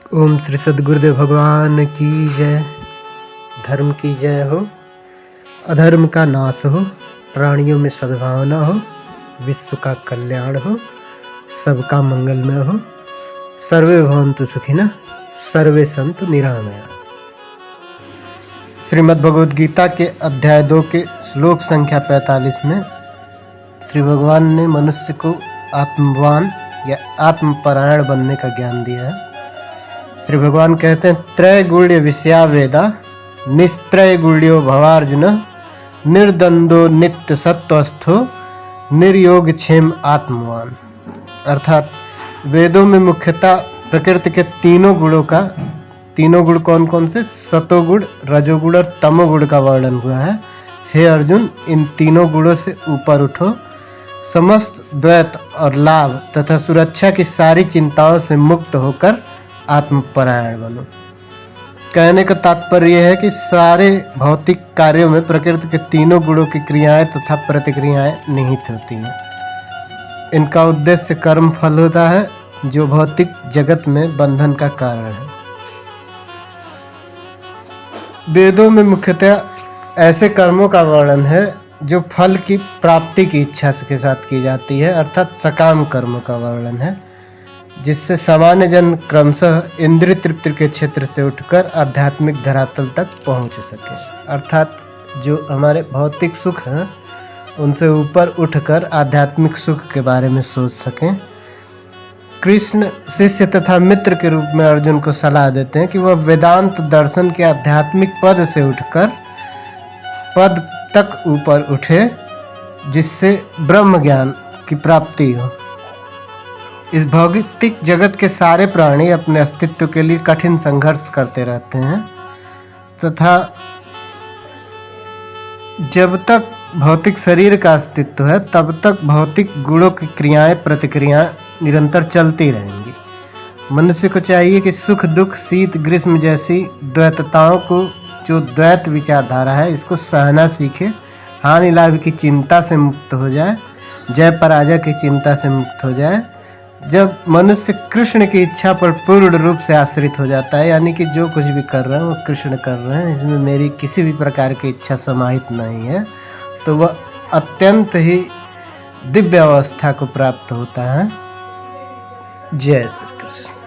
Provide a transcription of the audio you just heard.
ओम श्री सद्गुरुदेव भगवान की जय। धर्म की जय हो, अधर्म का नाश हो, प्राणियों में सद्भावना हो, विश्व का कल्याण हो, सबका मंगलमय हो। सर्वे भवन्तु सुखिनः, सर्वे सन्तु निरामया। श्रीमद् भगवद गीता के अध्याय 2 के श्लोक संख्या 45 में श्री भगवान ने मनुष्य को आत्मवान या आत्मपरायण बनने का ज्ञान दिया है। श्री भगवान कहते हैं, त्रय गुण्य विषया वेदा निस्त्रय गुण्यो भवार्जुन निर्द्वंदो नित्य सत्वस्थो निर्योग क्षेम आत्मवान। अर्थात वेदों में मुख्यतः प्रकृति के तीनों गुण कौन कौन से, सतोगुण, रजोगुण और तमोगुण का वर्णन हुआ है। हे अर्जुन, इन तीनों गुणों से ऊपर उठो, समस्त द्वैत और लाभ तथा सुरक्षा की सारी चिंताओं से मुक्त होकर आत्मपरायण बनो। कहने का तात्पर्य यह है कि सारे भौतिक कार्यों में प्रकृति के तीनों गुणों की क्रियाएं तथा प्रतिक्रियाएं निहित होती हैं। इनका उद्देश्य कर्म फल होता है, जो भौतिक जगत में बंधन का कारण है। वेदों में मुख्यतः ऐसे कर्मों का वर्णन है जो फल की प्राप्ति की इच्छा के साथ की जाती है, अर्थात सकाम कर्म का वर्णन है, जिससे सामान्य जन क्रमशः इंद्रिय तृप्ति के क्षेत्र से उठकर आध्यात्मिक धरातल तक पहुंच सके। अर्थात जो हमारे भौतिक सुख हैं उनसे ऊपर उठकर आध्यात्मिक सुख के बारे में सोच सकें। कृष्ण शिष्य तथा मित्र के रूप में अर्जुन को सलाह देते हैं कि वह वेदांत दर्शन के आध्यात्मिक पद से उठकर पद तक ऊपर उठे, जिससे ब्रह्म ज्ञान की प्राप्ति हो। इस भौतिक जगत के सारे प्राणी अपने अस्तित्व के लिए कठिन संघर्ष करते रहते हैं तथा जब तक भौतिक शरीर का अस्तित्व है तब तक भौतिक गुणों की क्रियाएं प्रतिक्रियाएं निरंतर चलती रहेंगी। मनुष्य को चाहिए कि सुख दुख शीत ग्रीष्म जैसी द्वैतताओं को, जो द्वैत विचारधारा है, इसको सहना सीखे, हानि लाभ की चिंता से मुक्त हो जाए, जय पराजय की चिंता से मुक्त हो जाए। जब मनुष्य कृष्ण की इच्छा पर पूर्ण रूप से आश्रित हो जाता है, यानी कि जो कुछ भी कर रहे हैं वो कृष्ण कर रहे हैं, इसमें मेरी किसी भी प्रकार की इच्छा समाहित नहीं है, तो वह अत्यंत ही दिव्य अवस्था को प्राप्त होता है। जय श्री कृष्ण।